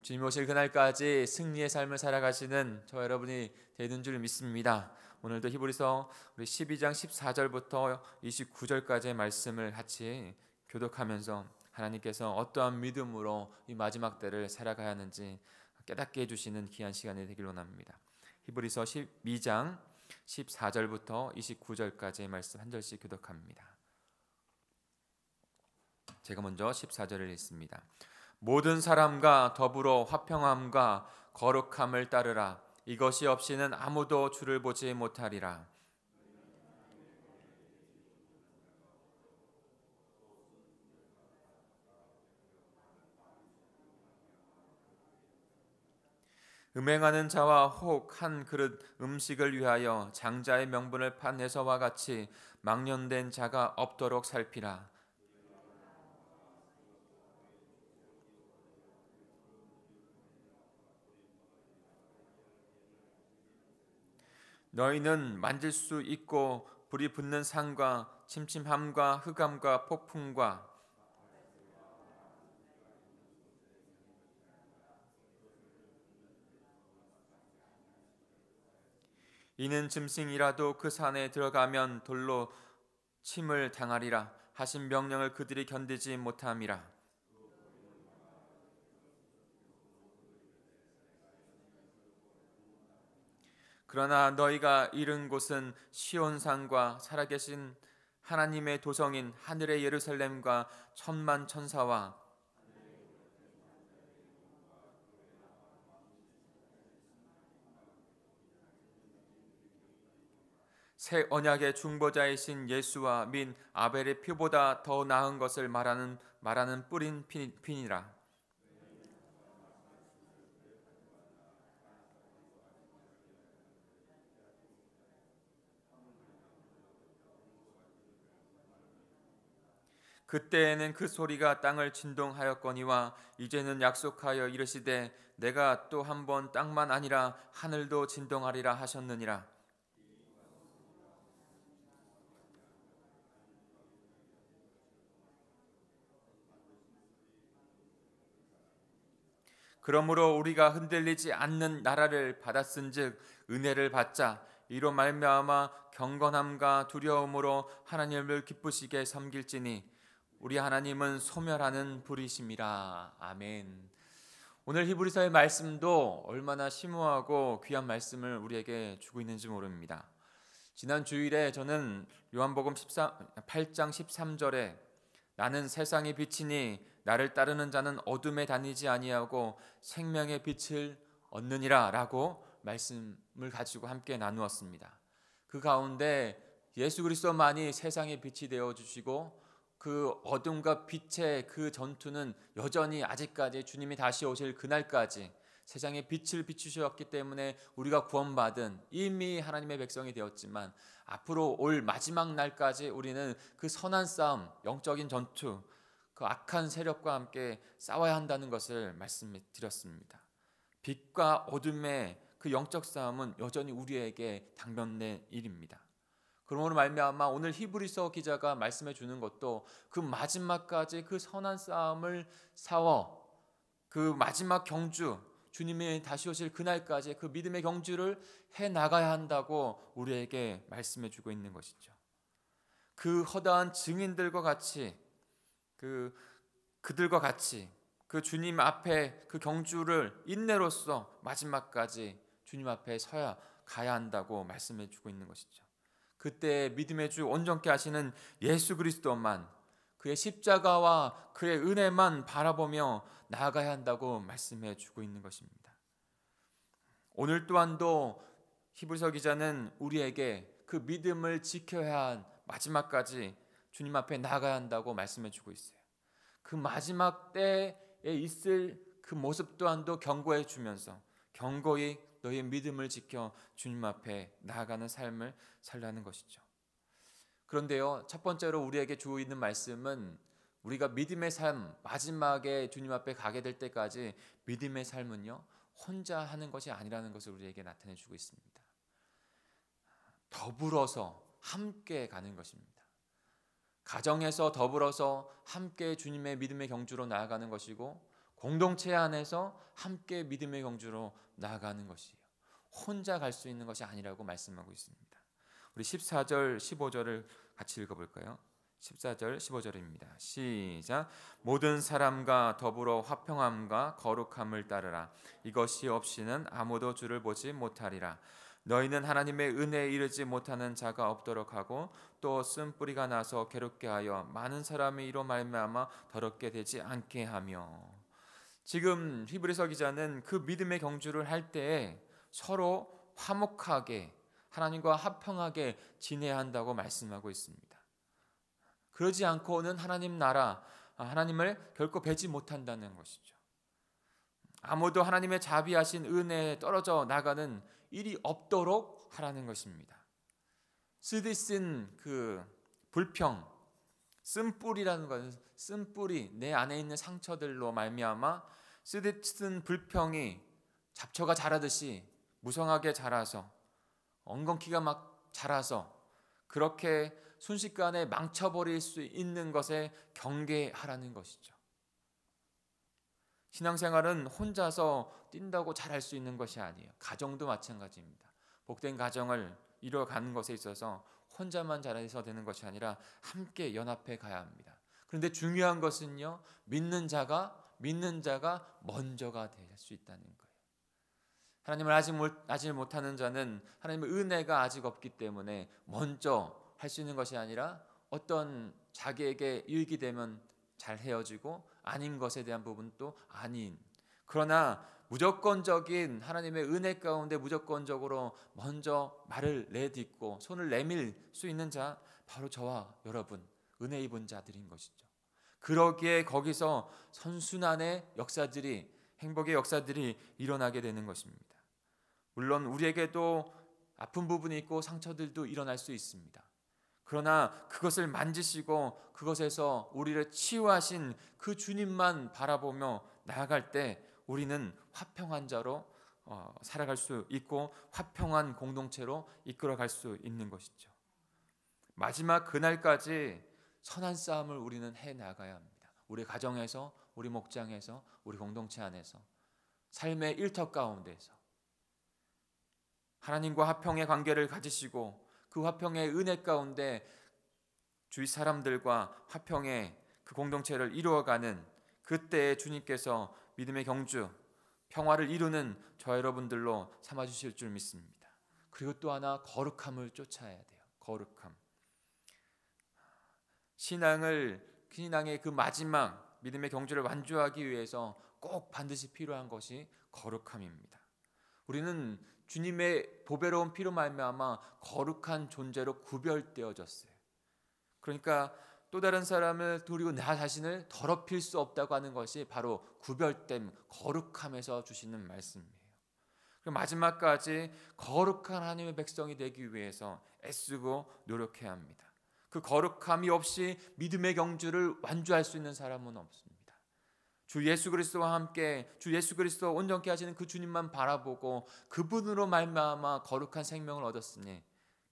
주님 오실 그날까지 승리의 삶을 살아가시는 저 여러분이 되는 줄 믿습니다. 오늘도 히브리서 우리 12장 14절부터 29절까지의 말씀을 같이 교독하면서 하나님께서 어떠한 믿음으로 이 마지막 때를 살아가야 하는지 깨닫게 해주시는 귀한 시간이 되길 원합니다. 히브리서 12장 14절부터 29절까지의 말씀 한 절씩 교독합니다. 제가 먼저 14절을 읽습니다. 모든 사람과 더불어 화평함과 거룩함을 따르라. 이것이 없이는 아무도 주를 보지 못하리라. 음행하는 자와 혹 한 그릇 음식을 위하여 장자의 명분을 판내서와 같이 망령된 자가 없도록 살피라. 너희는 만질 수 있고 불이 붙는 산과 침침함과 흑암과 폭풍과 이는 짐승이라도 그 산에 들어가면 돌로 침을 당하리라 하신 명령을 그들이 견디지 못함이라. 그러나 너희가 이른 곳은 시온산과 살아계신 하나님의 도성인 하늘의 예루살렘과 천만 천사와 새 언약의 중보자이신 예수와 민 아벨의 피보다 더 나은 것을 말하는 뿌린 핀이라. 그때에는 그 소리가 땅을 진동하였거니와 이제는 약속하여 이르시되 내가 또 한 번 땅만 아니라 하늘도 진동하리라 하셨느니라. 그러므로 우리가 흔들리지 않는 나라를 받았은즉 은혜를 받자. 이로 말미암아 경건함과 두려움으로 하나님을 기쁘시게 섬길지니 우리 하나님은 소멸하는 불이심이라. 아멘. 오늘 히브리서의 말씀도 얼마나 심오하고 귀한 말씀을 우리에게 주고 있는지 모릅니다. 지난 주일에 저는 요한복음 8장 13절에 나는 세상의 빛이니 나를 따르는 자는 어둠에 다니지 아니하고 생명의 빛을 얻느니라 라고 말씀을 가지고 함께 나누었습니다. 그 가운데 예수 그리스도만이 세상의 빛이 되어 주시고 그 어둠과 빛의 그 전투는 여전히 아직까지 주님이 다시 오실 그날까지 세상에 빛을 비추셨기 때문에 우리가 구원받은 이미 하나님의 백성이 되었지만 앞으로 올 마지막 날까지 우리는 그 선한 싸움, 영적인 전투, 그 악한 세력과 함께 싸워야 한다는 것을 말씀드렸습니다. 빛과 어둠의 그 영적 싸움은 여전히 우리에게 당면된 일입니다. 그러므로 말미암아 오늘 히브리서 기자가 말씀해 주는 것도 그 마지막까지 그 선한 싸움을 싸워 그 마지막 경주 주님이 다시 오실 그날까지 그 믿음의 경주를 해 나가야 한다고 우리에게 말씀해 주고 있는 것이죠. 그 허다한 증인들과 같이 그들과 같이 그 주님 앞에 그 경주를 인내로써 마지막까지 주님 앞에 서야 가야 한다고 말씀해 주고 있는 것이죠. 그때 믿음의 주 온전케 하시는 예수 그리스도만 그의 십자가와 그의 은혜만 바라보며 나아가야 한다고 말씀해 주고 있는 것입니다. 오늘 또한도 히브리서 기자는 우리에게 그 믿음을 지켜야 한 마지막까지 주님 앞에 나아가야 한다고 말씀해 주고 있어요. 그 마지막 때에 있을 그 모습 또한도 경고해 주면서 경고히 너희의 믿음을 지켜 주님 앞에 나아가는 삶을 살라는 것이죠. 그런데요, 첫 번째로 우리에게 주고 있는 말씀은 우리가 믿음의 삶, 마지막에 주님 앞에 가게 될 때까지 믿음의 삶은요, 혼자 하는 것이 아니라는 것을 우리에게 나타내 주고 있습니다. 더불어서 함께 가는 것입니다. 가정에서 더불어서 함께 주님의 믿음의 경주로 나아가는 것이고 공동체 안에서 함께 믿음의 경주로 나아가는 것이에요. 혼자 갈 수 있는 것이 아니라고 말씀하고 있습니다. 우리 14절 15절을 같이 읽어볼까요? 14절 15절입니다. 시작. 모든 사람과 더불어 화평함과 거룩함을 따르라. 이것이 없이는 아무도 주를 보지 못하리라. 너희는 하나님의 은혜에 이르지 못하는 자가 없도록 하고 또 쓴뿌리가 나서 괴롭게 하여 많은 사람이 이로 말미암아 더럽게 되지 않게 하며. 지금 히브리서 기자는 그 믿음의 경주를 할 때에 서로 화목하게 하나님과 화평하게 지내야 한다고 말씀하고 있습니다. 그러지 않고는 하나님 나라, 하나님을 결코 뵈지 못한다는 것이죠. 아무도 하나님의 자비하신 은혜에 떨어져 나가는 일이 없도록 하라는 것입니다. 쓰디쓴 그 불평, 쓴뿌리라는 것은 쓴뿌리, 내 안에 있는 상처들로 말미암아 쓰디쓴 불평이 잡초가 자라듯이 무성하게 자라서 엉겅퀴가 막 자라서 그렇게 순식간에 망쳐버릴 수 있는 것에 경계하라는 것이죠. 신앙생활은 혼자서 뛴다고 잘할 수 있는 것이 아니에요. 가정도 마찬가지입니다. 복된 가정을 이뤄가는 것에 있어서 혼자만 잘해서 되는 것이 아니라 함께 연합해 가야 합니다. 그런데 중요한 것은요, 믿는 자가 먼저가 될 수 있다는 거예요. 하나님을 아직 못하는 자는 하나님의 은혜가 아직 없기 때문에 먼저 할 수 있는 것이 아니라 어떤 자기에게 유익이 되면 잘 헤어지고 아닌 것에 대한 부분도 아닌, 그러나 무조건적인 하나님의 은혜 가운데 무조건적으로 먼저 말을 내딛고 손을 내밀 수 있는 자, 바로 저와 여러분 은혜 입은 자들인 것이죠. 그러기에 거기서 선순환의 역사들이, 행복의 역사들이 일어나게 되는 것입니다. 물론 우리에게도 아픈 부분이 있고 상처들도 일어날 수 있습니다. 그러나 그것을 만지시고 그것에서 우리를 치유하신 그 주님만 바라보며 나아갈 때 우리는 화평한 자로 살아갈 수 있고 화평한 공동체로 이끌어갈 수 있는 것이죠. 마지막 그날까지 선한 싸움을 우리는 해나가야 합니다. 우리 가정에서, 우리 목장에서, 우리 공동체 안에서, 삶의 일터 가운데서 하나님과 화평의 관계를 가지시고 그 화평의 은혜 가운데 주위 사람들과 화평의 그 공동체를 이루어가는 그때에 주님께서 믿음의 경주, 평화를 이루는 저와 여러분들로 삼아주실 줄 믿습니다. 그리고 또 하나, 거룩함을 쫓아야 돼요. 거룩함. 신앙의 그 마지막 믿음의 경주를 완주하기 위해서 꼭 반드시 필요한 것이 거룩함입니다. 우리는 주님의 보배로운 피로 말미암아 거룩한 존재로 구별되어졌어요. 그러니까 또 다른 사람을 그리고 나 자신을 더럽힐 수 없다고 하는 것이 바로 구별됨, 거룩함에서 주시는 말씀이에요. 그리고 마지막까지 거룩한 하나님의 백성이 되기 위해서 애쓰고 노력해야 합니다. 그 거룩함이 없이 믿음의 경주를 완주할 수 있는 사람은 없습니다. 주 예수 그리스도와 함께 주 예수 그리스도 온전케 하시는 그 주님만 바라보고 그분으로 말미암아 거룩한 생명을 얻었으니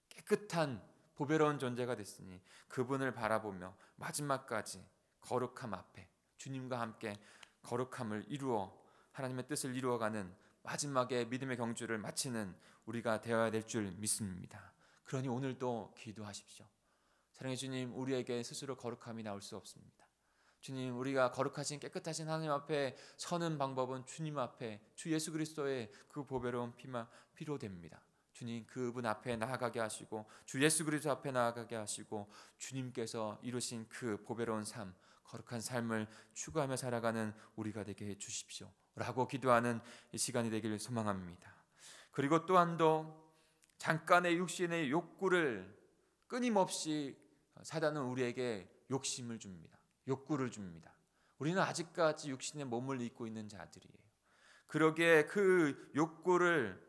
깨끗한 보배로운 존재가 됐으니 그분을 바라보며 마지막까지 거룩함 앞에 주님과 함께 거룩함을 이루어 하나님의 뜻을 이루어가는 마지막에 믿음의 경주를 마치는 우리가 되어야 될 줄 믿습니다. 그러니 오늘도 기도하십시오. 사랑의 주님, 우리에게 스스로 거룩함이 나올 수 없습니다. 주님, 우리가 거룩하신 깨끗하신 하나님 앞에 서는 방법은 주님 앞에 주 예수 그리스도의 그 보배로운 피로 됩니다. 주님, 그분 앞에 나아가게 하시고 주 예수 그리스도 앞에 나아가게 하시고 주님께서 이루신 그 보배로운 삶, 거룩한 삶을 추구하며 살아가는 우리가 되게 해 주십시오 라고 기도하는 이 시간이 되기를 소망합니다. 그리고 또한도 잠깐의 육신의 욕구를 끊임없이 사단은 우리에게 욕심을 줍니다. 욕구를 줍니다. 우리는 아직까지 육신의 몸을 입고 있는 자들이에요. 그러기에 그 욕구를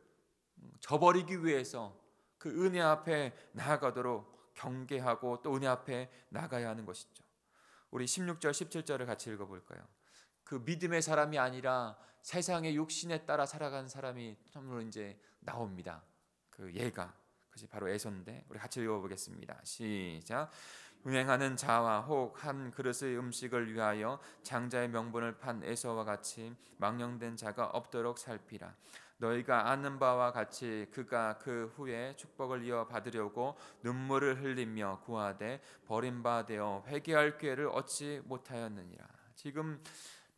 저버리기 위해서 그 은혜 앞에 나아가도록 경계하고 또 은혜 앞에 나가야 하는 것이죠. 우리 16절 17절을 같이 읽어볼까요? 그 믿음의 사람이 아니라 세상의 욕심에 따라 살아가는 사람이 참으로 이제 나옵니다. 그 예가, 그것이 바로 에서인데 우리 같이 읽어보겠습니다. 시작. 운행하는 자와 혹 한 그릇의 음식을 위하여 장자의 명분을 판 에서와 같이 망령된 자가 없도록 살피라. 너희가 아는 바와 같이 그가 그 후에 축복을 이어 받으려고 눈물을 흘리며 구하되 버림바 되어 회개할 기회를 얻지 못하였느니라. 지금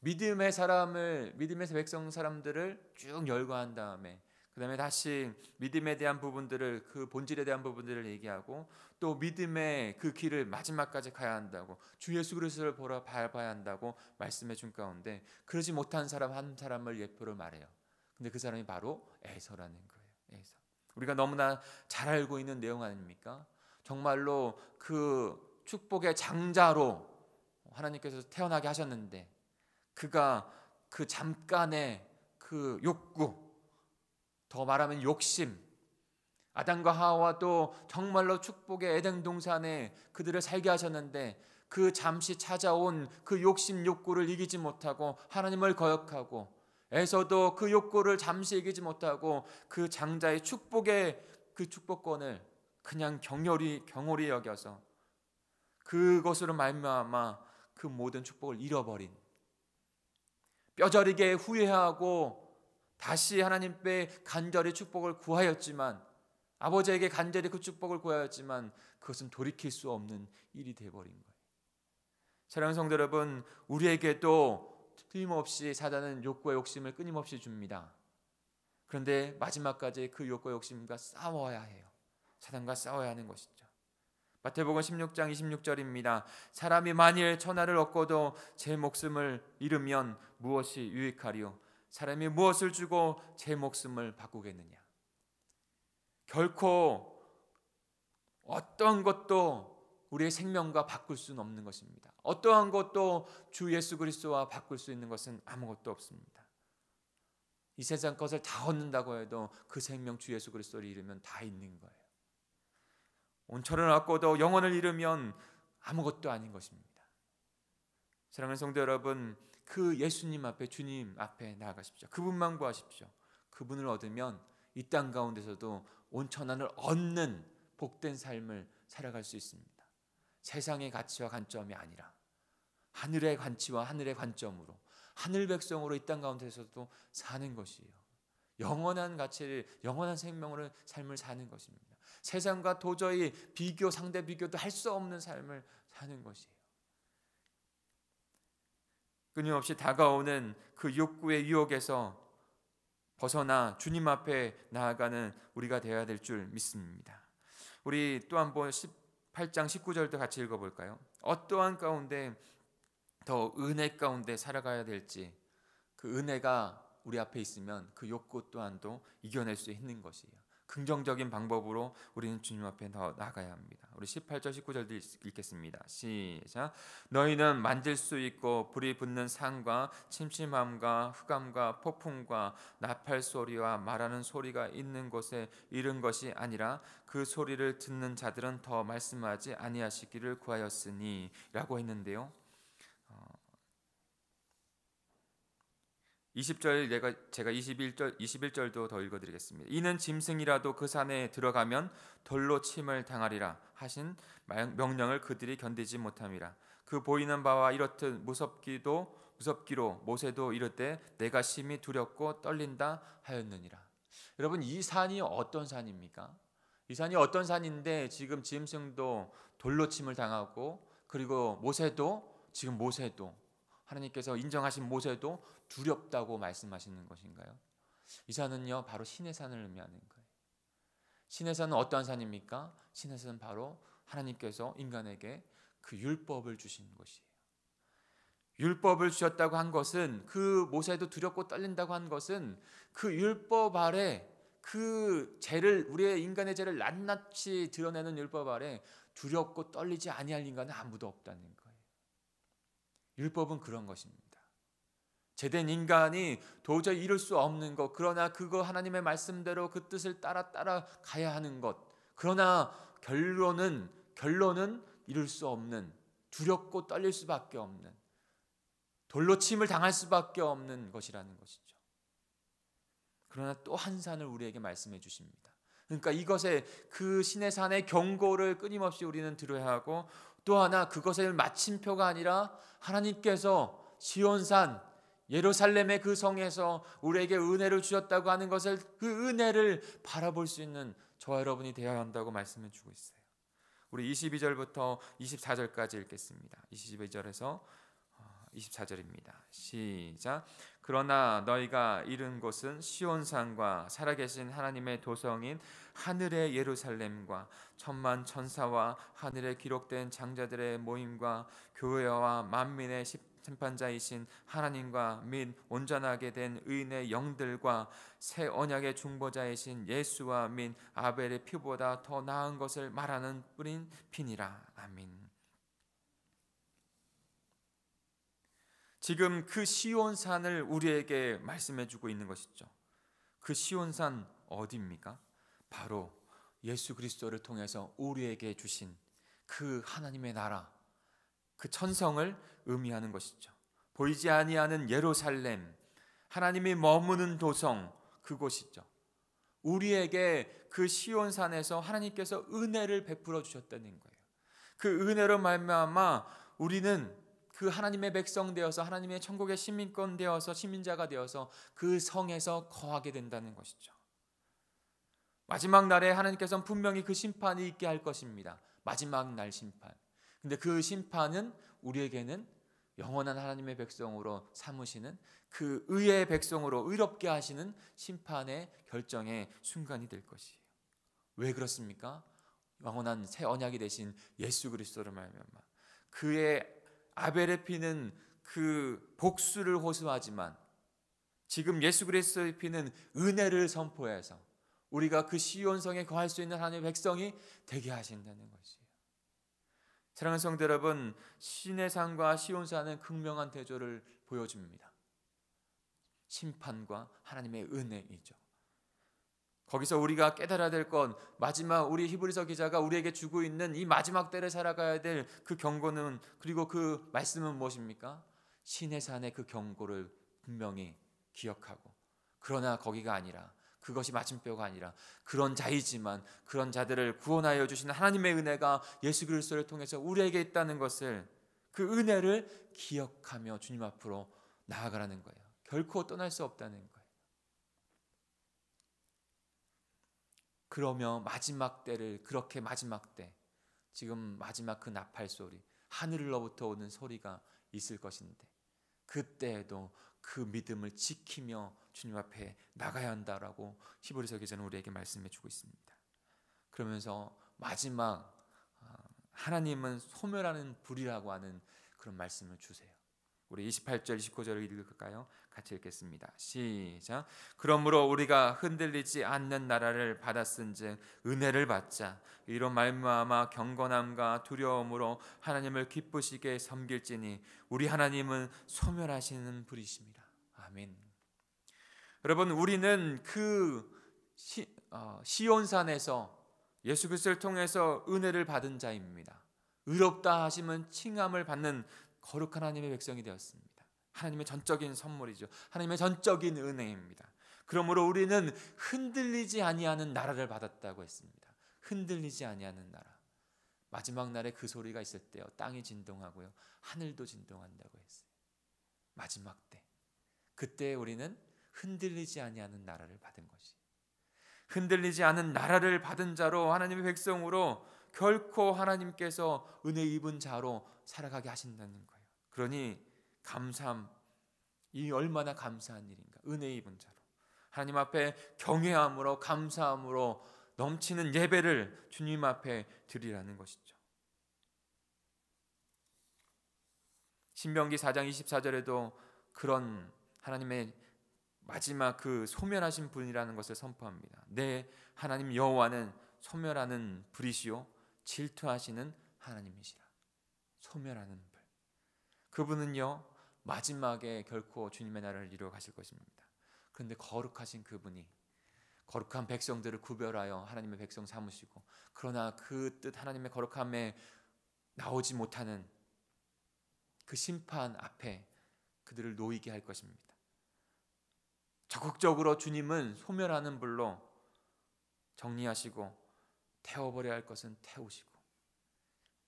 믿음의 백성 사람들을 쭉 열거한 다음에 그 다음에 다시 믿음에 대한 부분들을, 그 본질에 대한 부분들을 얘기하고 또 믿음의 그 길을 마지막까지 가야 한다고, 주 예수 그리스도를 보러 밟아야 한다고 말씀해 준 가운데 그러지 못한 사람 한 사람을 예표로 말해요. 근데 그 사람이 바로 에서라는 거예요. 에서. 우리가 너무나 잘 알고 있는 내용 아닙니까? 정말로 그 축복의 장자로 하나님께서 태어나게 하셨는데 그가 그 잠깐의 그 욕구, 더 말하면 욕심, 아담과 하와도 정말로 축복의 에덴 동산에 그들을 살게 하셨는데 그 잠시 찾아온 그 욕심 욕구를 이기지 못하고 하나님을 거역하고, 에서도 그 욕구를 잠시 이기지 못하고 그 장자의 축복의 그 축복권을 그냥 경홀히 여겨서 그것으로 말미암아 그 모든 축복을 잃어버린, 뼈저리게 후회하고 다시 하나님께 간절히 축복을 구하였지만, 아버지에게 간절히 그 축복을 구하였지만 그것은 돌이킬 수 없는 일이 되어버린 거예요. 사랑하는 성도 여러분, 우리에게도 틀림없이 사단은 욕구와 욕심을 끊임없이 줍니다. 그런데 마지막까지 그 욕구와 욕심과 싸워야 해요. 사단과 싸워야 하는 것이죠. 마태복음 16장 26절입니다. 사람이 만일 천하를 얻고도 제 목숨을 잃으면 무엇이 유익하리요? 사람이 무엇을 주고 제 목숨을 바꾸겠느냐? 결코 어떠한 것도 우리의 생명과 바꿀 수는 없는 것입니다. 어떠한 것도 주 예수 그리스도와 바꿀 수 있는 것은 아무것도 없습니다. 이 세상 것을 다 얻는다고 해도 그 생명 주 예수 그리스도를 잃으면 다 있는 거예요. 온천을 얻고도 영혼을 잃으면 아무것도 아닌 것입니다. 사랑하는 성도 여러분, 그 예수님 앞에, 주님 앞에 나아가십시오. 그분만 구하십시오. 그분을 얻으면 이 땅 가운데서도 온천한을 얻는 복된 삶을 살아갈 수 있습니다. 세상의 가치와 관점이 아니라 하늘의 가치와 하늘의 관점으로, 하늘 백성으로 이 땅 가운데서도 사는 것이에요. 영원한 가치를, 영원한 생명으로 삶을 사는 것입니다. 세상과 도저히 상대 비교도 할 수 없는 삶을 사는 것이에요. 끊임없이 다가오는 그 욕구의 유혹에서 벗어나 주님 앞에 나아가는 우리가 되어야 될 줄 믿습니다. 우리 또 한번 18장 19절도 같이 읽어볼까요? 어떠한 가운데 더 은혜 가운데 살아가야 될지, 그 은혜가 우리 앞에 있으면 그 욕구 또한도 이겨낼 수 있는 것이에요. 긍정적인 방법으로 우리는 주님 앞에 더 나아가야 합니다. 우리 18절 19절도 읽겠습니다. 시작. 너희는 만질 수 있고 불이 붙는 산과 침침함과 흑암과 폭풍과 나팔 소리와 말하는 소리가 있는 곳에 이른 것이 아니라 그 소리를 듣는 자들은 더 말씀하지 아니하시기를 구하였으니 라고 했는데요. 20절 제가 21절도 더 읽어드리겠습니다. 이는 짐승이라도 그 산에 들어가면 돌로 침을 당하리라 하신 명령을 그들이 견디지 못함이라. 그 보이는 바와 이렇듯 무섭기로 모세도 이르되 내가 심히 두렵고 떨린다 하였느니라. 여러분, 이 산이 어떤 산입니까? 이 산이 어떤 산인데 지금 짐승도 돌로 침을 당하고, 그리고 모세도 하나님께서 인정하신 모세도 두렵다고 말씀하시는 것인가요? 이 산은요, 바로 신의 산을 의미하는 거예요. 신의 산은 어떠한 산입니까? 신의 산은 바로 하나님께서 인간에게 그 율법을 주신 것이에요. 율법을 주셨다고 한 것은, 그 모세도 두렵고 떨린다고 한 것은 그 율법 아래, 그 죄를, 우리의 인간의 죄를 낱낱이 드러내는 율법 아래 두렵고 떨리지 아니할 인간은 아무도 없다는 거예요. 율법은 그런 것입니다. 제된 인간이 도저히 이룰 수 없는 것, 그러나 그거 하나님의 말씀대로 그 뜻을 따라 가야 하는 것, 그러나 결론은 이룰 수 없는, 두렵고 떨릴 수밖에 없는, 돌로 침을 당할 수밖에 없는 것이라는 것이죠. 그러나 또 한 산을 우리에게 말씀해 주십니다. 그러니까 이것에, 그 신의 산의 경고를 끊임없이 우리는 들어야 하고, 또 하나 그것의 마침표가 아니라 하나님께서 시온산 예루살렘의 그 성에서 우리에게 은혜를 주셨다고 하는 것을, 그 은혜를 바라볼 수 있는 저와 여러분이 되어야 한다고 말씀을 주고 있어요. 우리 22절부터 24절까지 읽겠습니다. 22절에서 24절입니다. 시작. 그러나 너희가 이른 곳은 시온산과 살아계신 하나님의 도성인 하늘의 예루살렘과 천만 천사와 하늘에 기록된 장자들의 모임과 교회와 만민의 심판자이신 하나님과 및 온전하게 된 의인의 영들과 새 언약의 중보자이신 예수와 및 아벨의 피보다 더 나은 것을 말하는 뿌린 피니라. 아멘. 지금 그 시온산을 우리에게 말씀해 주고 있는 것이죠. 그 시온산 어디입니까? 바로 예수 그리스도를 통해서 우리에게 주신 그 하나님의 나라, 그 천성을 의미하는 것이죠. 보이지 아니하는 예루살렘, 하나님이 머무는 도성, 그곳이죠. 우리에게 그 시온산에서 하나님께서 은혜를 베풀어 주셨다는 거예요. 그 은혜로 말미암아 우리는 그 하나님의 백성 되어서, 하나님의 천국의 시민권 되어서, 시민자가 되어서 그 성에서 거하게 된다는 것이죠. 마지막 날에 하나님께서는 분명히 그 심판이 있게 할 것입니다. 마지막 날 심판. 근데 그 심판은 우리에게는 영원한 하나님의 백성으로 삼으시는, 그 의의 백성으로 의롭게 하시는 심판의 결정의 순간이 될 것이에요. 왜 그렇습니까? 영원한 새 언약이 되신 예수 그리스도를 말미암아 그의 아벨의 피는 그 복수를 호소하지만 지금 예수 그리스도의 피는 은혜를 선포해서 우리가 그 시온성에 거할 수 있는 하나님의 백성이 되게 하신다는 것이에요. 사랑하는 성도 여러분, 시내산과 시온산은 극명한 대조를 보여줍니다. 심판과 하나님의 은혜이죠. 거기서 우리가 깨달아야 될 건, 마지막 우리 히브리서 기자가 우리에게 주고 있는 이 마지막 때를 살아가야 될 그 경고는, 그리고 그 말씀은 무엇입니까? 시내산의 그 경고를 분명히 기억하고, 그러나 거기가 아니라, 그것이 마침표가 아니라 그런 자이지만 그런 자들을 구원하여 주시는 하나님의 은혜가 예수 그리스도를 통해서 우리에게 있다는 것을, 그 은혜를 기억하며 주님 앞으로 나아가라는 거예요. 결코 떠날 수 없다는 거예요. 그러며 마지막 때를, 그렇게 마지막 때, 지금 마지막 그 나팔 소리, 하늘로부터 오는 소리가 있을 것인데 그때에도 그 믿음을 지키며 주님 앞에 나가야 한다라고 히브리서 기자는 우리에게 말씀해 주고 있습니다. 그러면서 마지막 하나님은 소멸하는 불이라고 하는 그런 말씀을 주세요. 우리 28절 29절을 읽을까요? 같이 읽겠습니다. 시작. 그러므로 우리가 흔들리지 않는 나라를 받았은즉 은혜를 받자. 이로 말미암아 경건함과 두려움으로 하나님을 기쁘시게 섬길지니 우리 하나님은 소멸하시는 분이십니다. 아멘. 여러분, 우리는 그 시온산에서 예수 그리스도를 통해서 은혜를 받은 자입니다. 의롭다 하심은 칭함을 받는 거룩한 하나님의 백성이 되었습니다. 하나님의 전적인 선물이죠. 하나님의 전적인 은혜입니다. 그러므로 우리는 흔들리지 아니하는 나라를 받았다고 했습니다. 흔들리지 아니하는 나라. 마지막 날에 그 소리가 있을 때요, 땅이 진동하고요, 하늘도 진동한다고 했어요. 마지막 때, 그때 우리는 흔들리지 아니하는 나라를 받은 것이, 흔들리지 않은 나라를 받은 자로, 하나님의 백성으로 결코 하나님께서 은혜 입은 자로 살아가게 하신다는 거예요. 그러니 감사함, 이 얼마나 감사한 일인가. 은혜 입은 자로 하나님 앞에 경외함으로, 감사함으로 넘치는 예배를 주님 앞에 드리라는 것이죠. 신명기 4장 24절에도 그런 하나님의 마지막 그 소멸하신 분이라는 것을 선포합니다. 내 하나님 여호와는 소멸하는 불이시요 질투하시는 하나님이시라. 소멸하는 불. 그분은요, 마지막에 결코 주님의 나라를 이루어 가실 것입니다. 그런데 거룩하신 그분이 거룩한 백성들을 구별하여 하나님의 백성 삼으시고, 그러나 그 뜻 하나님의 거룩함에 나오지 못하는 그 심판 앞에 그들을 놓이게 할 것입니다. 적극적으로 주님은 소멸하는 불로 정리하시고 태워버려야 할 것은 태우시고,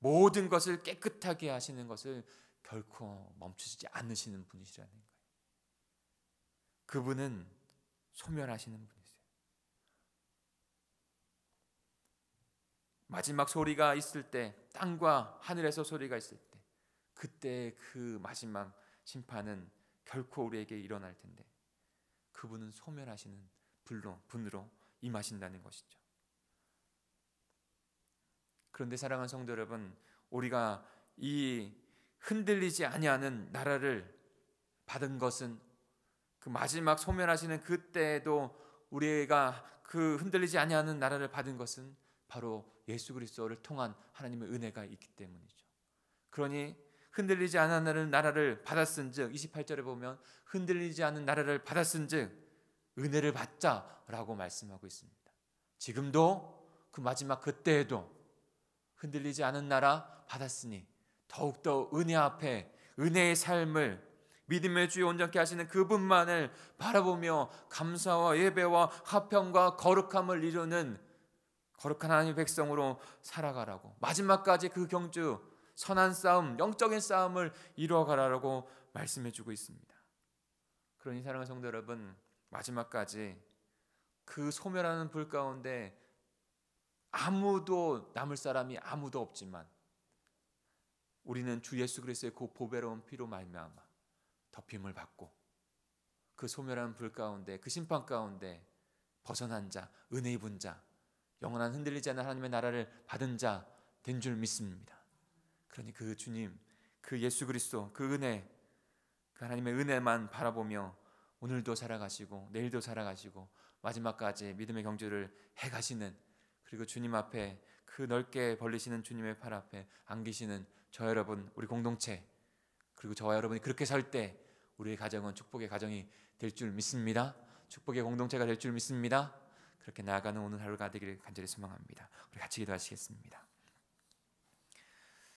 모든 것을 깨끗하게 하시는 것을 결코 멈추지 않으시는 분이시라는 거예요. 그분은 소멸하시는 분이세요. 마지막 소리가 있을 때, 땅과 하늘에서 소리가 있을 때, 그때 그 마지막 심판은 결코 우리에게 일어날 텐데, 그분은 소멸하시는 분으로 임하신다는 것이죠. 그런데 사랑하는 성도 여러분, 우리가 이 흔들리지 아니하는 나라를 받은 것은, 그 마지막 소멸하시는 그때에도 우리가 그 흔들리지 아니하는 나라를 받은 것은 바로 예수 그리스도를 통한 하나님의 은혜가 있기 때문이죠. 그러니 흔들리지 않는 나라를 받았은즉, 28절에 보면 흔들리지 않는 나라를 받았은즉 은혜를 받자라고 말씀하고 있습니다. 지금도 그 마지막 그때에도 흔들리지 않은 나라 받았으니 더욱더 은혜 앞에 은혜의 삶을, 믿음의 주여 온전케 하시는 그분만을 바라보며 감사와 예배와 화평과 거룩함을 이루는 거룩한 하나님의 백성으로 살아가라고, 마지막까지 그 경주 선한 싸움, 영적인 싸움을 이루어가라고 말씀해주고 있습니다. 그러니 사랑하는 성도 여러분, 마지막까지 그 소멸하는 불 가운데 아무도 남을 사람이 아무도 없지만 우리는 주 예수 그리스도의 그 보배로운 피로 말미암아 덮임을 받고 그 소멸하는 불 가운데, 그 심판 가운데 벗어난 자, 은혜 입은 자, 영원한 흔들리지 않는 하나님의 나라를 받은 자 된 줄 믿습니다. 그러니 그 주님, 그 예수 그리스도, 그 은혜, 그 하나님의 은혜만 바라보며 오늘도 살아가시고 내일도 살아가시고 마지막까지 믿음의 경주를 해가시는, 그리고 주님 앞에 그 넓게 벌리시는 주님의 팔 앞에 안기시는 저 여러분, 우리 공동체, 그리고 저와 여러분이 그렇게 살 때 우리의 가정은 축복의 가정이 될 줄 믿습니다. 축복의 공동체가 될 줄 믿습니다. 그렇게 나아가는 오늘 하루가 되기를 간절히 소망합니다. 우리 같이 기도하시겠습니다.